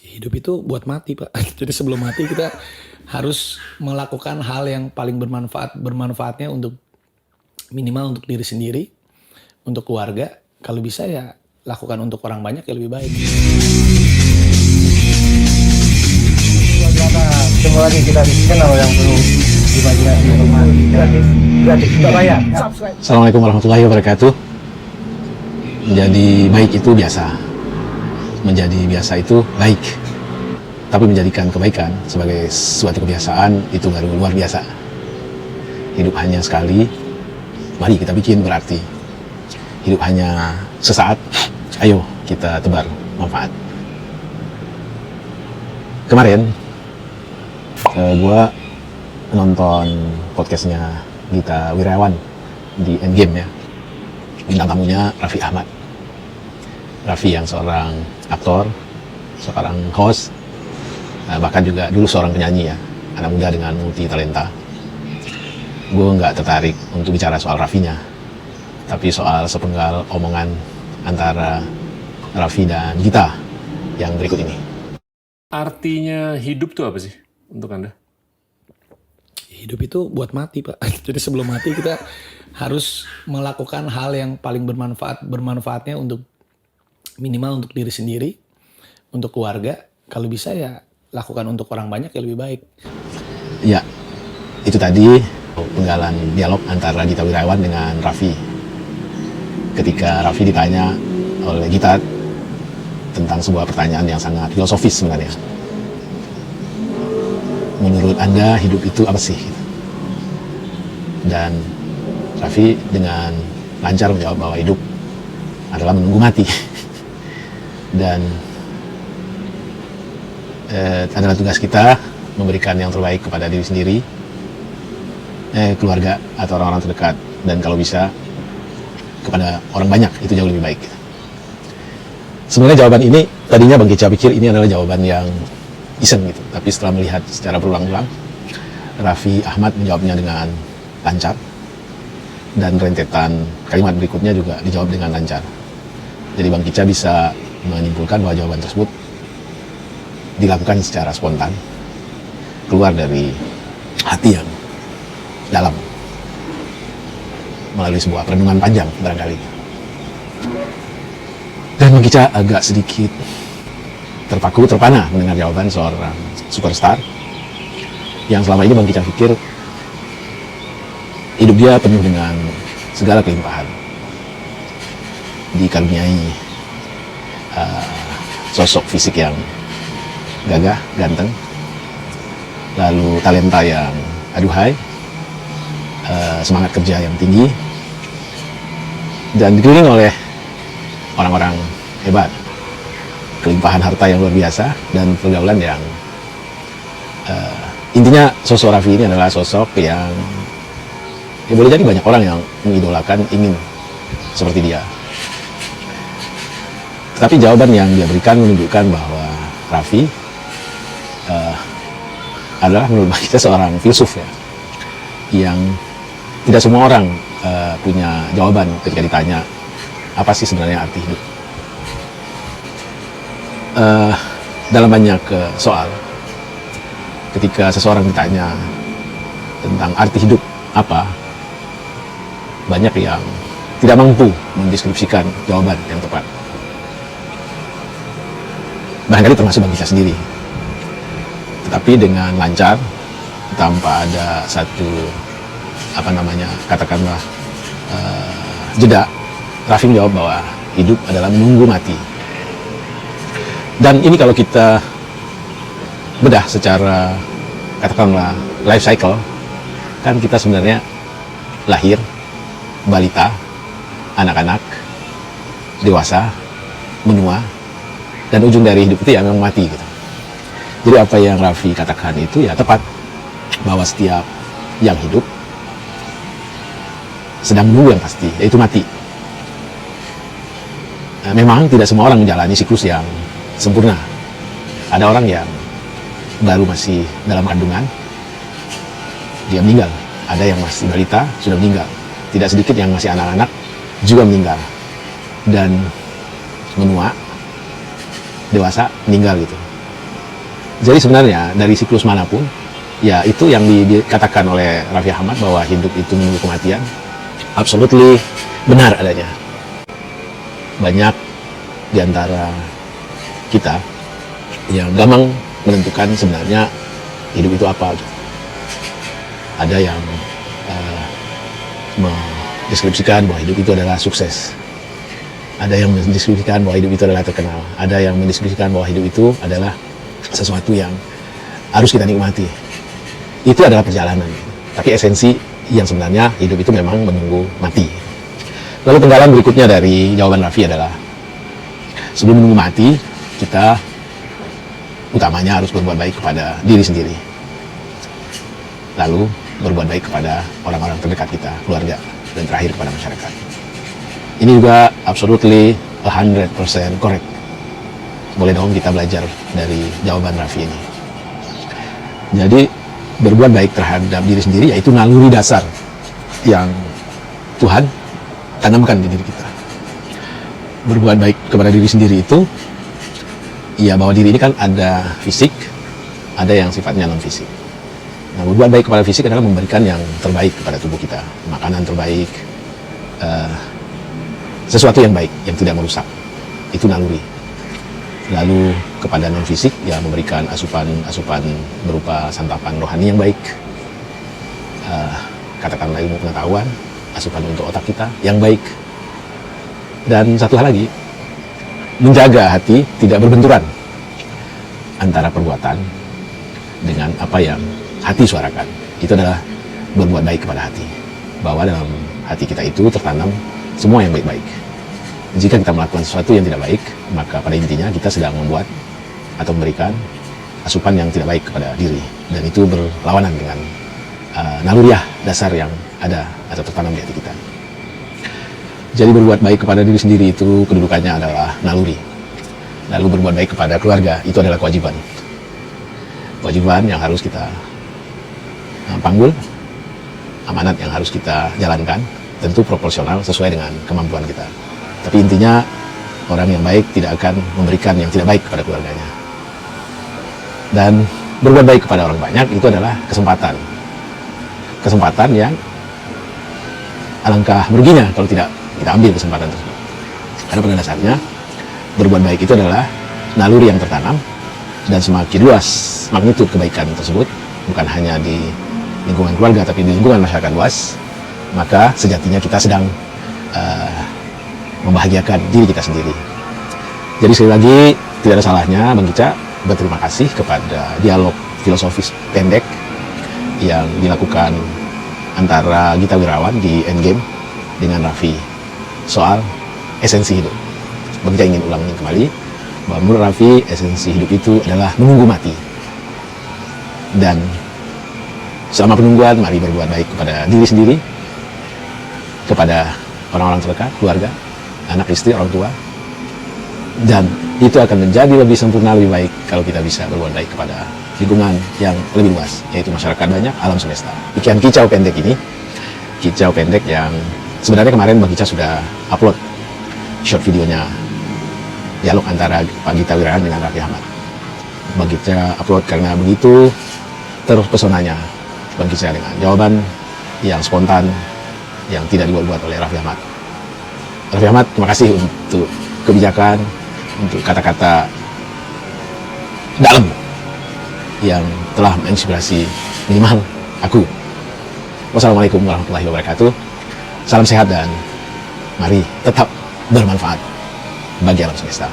Hidup itu buat mati, Pak. Jadi sebelum mati kita harus melakukan hal yang paling bermanfaatnya untuk minimal untuk diri sendiri, untuk keluarga. Kalau bisa ya lakukan untuk orang banyak ya lebih baik. Semua lagi kita di channel yang perlu dimajinasi gratis tidak bayar. Assalamualaikum warahmatullahi wabarakatuh. Menjadi baik itu biasa. Menjadi biasa itu baik. Tapi menjadikan kebaikan sebagai suatu kebiasaan itu baru luar biasa. Hidup hanya sekali, mari kita bikin berarti. Hidup hanya sesaat, ayo kita tebar manfaat. Kemarin gue nonton podcastnya Gita Wirjawan di Endgame ya. Bintang tamunya Raffi Ahmad. Raffi yang seorang aktor, seorang host, bahkan juga dulu seorang penyanyi ya, anak muda dengan multi talenta. Gue nggak tertarik untuk bicara soal Raffinya, tapi soal sepenggal omongan antara Raffi dan Gita yang berikut ini. Artinya hidup tuh apa sih untuk Anda? Hidup itu buat mati, Pak. Jadi sebelum mati kita harus melakukan hal yang paling bermanfaatnya untuk minimal untuk diri sendiri, untuk keluarga. Kalau bisa ya lakukan untuk orang banyak ya lebih baik. Ya, itu tadi penggalan dialog antara Gita Wirjawan dengan Raffi. Ketika Raffi ditanya oleh Gita tentang sebuah pertanyaan yang sangat filosofis sebenarnya. Menurut Anda hidup itu apa sih? Dan Raffi dengan lancar menjawab bahwa hidup adalah menunggu mati. Dan adalah tugas kita memberikan yang terbaik kepada diri sendiri, keluarga atau orang-orang terdekat, dan kalau bisa kepada orang banyak, itu jauh lebih baik. Sebenarnya jawaban ini tadinya Bang Kica pikir ini adalah jawaban yang iseng gitu, tapi setelah melihat secara berulang-ulang, Raffi Ahmad menjawabnya dengan lancar, dan rentetan kalimat berikutnya juga dijawab dengan lancar. Jadi Bang Kica bisa menyimpulkan bahwa jawaban tersebut dilakukan secara spontan, keluar dari hati yang dalam, melalui sebuah perenungan panjang barangkali. Dan Bang Kica agak sedikit terpana mendengar jawaban seorang superstar yang selama ini Bang Kica pikir hidup dia penuh dengan segala kelimpahan, dikaruniai sosok fisik yang gagah, ganteng, lalu talenta yang aduhai, semangat kerja yang tinggi, dan dikelilingi oleh orang-orang hebat, kelimpahan harta yang luar biasa, dan pergaulan yang intinya sosok Raffi ini adalah sosok yang boleh jadi banyak orang yang mengidolakan, ingin seperti dia. Tapi jawaban yang dia berikan menunjukkan bahwa Raffi adalah menurut kita seorang filsuf ya, yang tidak semua orang punya jawaban ketika ditanya apa sih sebenarnya arti hidup. Dalam banyak soal, ketika seseorang ditanya tentang arti hidup apa, banyak yang tidak mampu mendeskripsikan jawaban yang tepat. Barangkali termasuk Bang Kica sendiri. Tetapi dengan lancar, tanpa ada satu katakanlah jeda, Raffi menjawab bahwa hidup adalah menunggu mati. Dan ini kalau kita bedah secara katakanlah life cycle, kan kita sebenarnya lahir, balita, anak-anak, dewasa, menua, dan ujung dari hidup itu ya memang mati gitu. Jadi apa yang Raffi katakan itu ya tepat, bahwa setiap yang hidup sedang menunggu yang pasti, yaitu mati. Memang tidak semua orang menjalani siklus yang sempurna. Ada orang yang baru masih dalam kandungan, dia meninggal. Ada yang masih balita, sudah meninggal. Tidak sedikit yang masih anak-anak juga meninggal. Dan menua, dewasa, meninggal gitu. Jadi sebenarnya dari siklus manapun, ya itu yang dikatakan oleh Raffi Ahmad bahwa hidup itu menunggu kematian, absolutely benar adanya. Banyak di antara kita yang gampang menentukan sebenarnya hidup itu apa. Ada yang mendeskripsikan bahwa hidup itu adalah sukses. Ada yang mendeskripsikan bahwa hidup itu adalah terkenal. Ada yang mendeskripsikan bahwa hidup itu adalah sesuatu yang harus kita nikmati. Itu adalah perjalanan. Tapi esensi yang sebenarnya hidup itu memang menunggu mati. Lalu penggalan berikutnya dari jawaban Raffi adalah, sebelum menunggu mati, kita utamanya harus berbuat baik kepada diri sendiri. Lalu berbuat baik kepada orang-orang terdekat kita, keluarga, dan terakhir kepada masyarakat. Ini juga absolutely 100% correct. Boleh dong kita belajar dari jawaban Raffi ini. Jadi berbuat baik terhadap diri sendiri yaitu naluri dasar yang Tuhan tanamkan di diri kita. Berbuat baik kepada diri sendiri itu, ya bahwa diri ini kan ada fisik, ada yang sifatnya non fisik. Nah, berbuat baik kepada fisik adalah memberikan yang terbaik kepada tubuh kita, makanan terbaik, sesuatu yang baik yang tidak merusak, itu naluri. Lalu kepada non fisik, ya memberikan asupan berupa santapan rohani yang baik, katakanlah ilmu pengetahuan, asupan untuk otak kita yang baik. Dan satu hal lagi, menjaga hati tidak berbenturan antara perbuatan dengan apa yang hati suarakan. Itu adalah berbuat baik kepada hati, bahwa dalam hati kita itu tertanam semua yang baik-baik. Jika kita melakukan sesuatu yang tidak baik, maka pada intinya kita sedang membuat atau memberikan asupan yang tidak baik kepada diri, dan itu berlawanan dengan naluriah dasar yang ada atau tertanam di hati kita. Jadi berbuat baik kepada diri sendiri itu kedudukannya adalah naluri. Lalu berbuat baik kepada keluarga itu adalah kewajiban. Kewajiban yang harus kita panggul, amanat yang harus kita jalankan, tentu proporsional sesuai dengan kemampuan kita. Tapi intinya, orang yang baik tidak akan memberikan yang tidak baik kepada keluarganya. Dan berbuat baik kepada orang banyak itu adalah kesempatan. Kesempatan yang alangkah meruginya kalau tidak kita ambil kesempatan tersebut. Karena pada dasarnya, berbuat baik itu adalah naluri yang tertanam, dan semakin luas magnitud kebaikan tersebut, bukan hanya di lingkungan keluarga, tapi di lingkungan masyarakat luas, maka sejatinya kita sedang membahagiakan diri kita sendiri. Jadi sekali lagi, tidak ada salahnya Bang Kicca berterima kasih kepada dialog filosofis pendek yang dilakukan antara Gita Wirawan di Endgame dengan Raffi soal esensi hidup. Bang Kicca ingin ulangi kembali bahwa menurut Raffi, esensi hidup itu adalah menunggu mati. Dan selama penungguan, mari berbuat baik kepada diri sendiri, kepada orang-orang terdekat, keluarga, anak, istri, orang tua. Dan itu akan menjadi lebih sempurna, lebih baik kalau kita bisa berbuat baik kepada lingkungan yang lebih luas, yaitu masyarakat banyak, alam semesta. Demikian kicau pendek ini, kicau pendek yang sebenarnya kemarin Bang Kicca sudah upload short videonya, dialog antara Pak Gita Wirawan dengan Raffi Ahmad. Bang Kicca upload karena begitu terpesonanya Bang Kicca dengan jawaban yang spontan, yang tidak dibuat-buat oleh Raffi Ahmad. Raffi Ahmad, terima kasih untuk kebijakan, untuk kata-kata dalam yang telah menginspirasi minimal aku. Wassalamualaikum warahmatullahi wabarakatuh. Salam sehat dan mari tetap bermanfaat bagi alam semesta.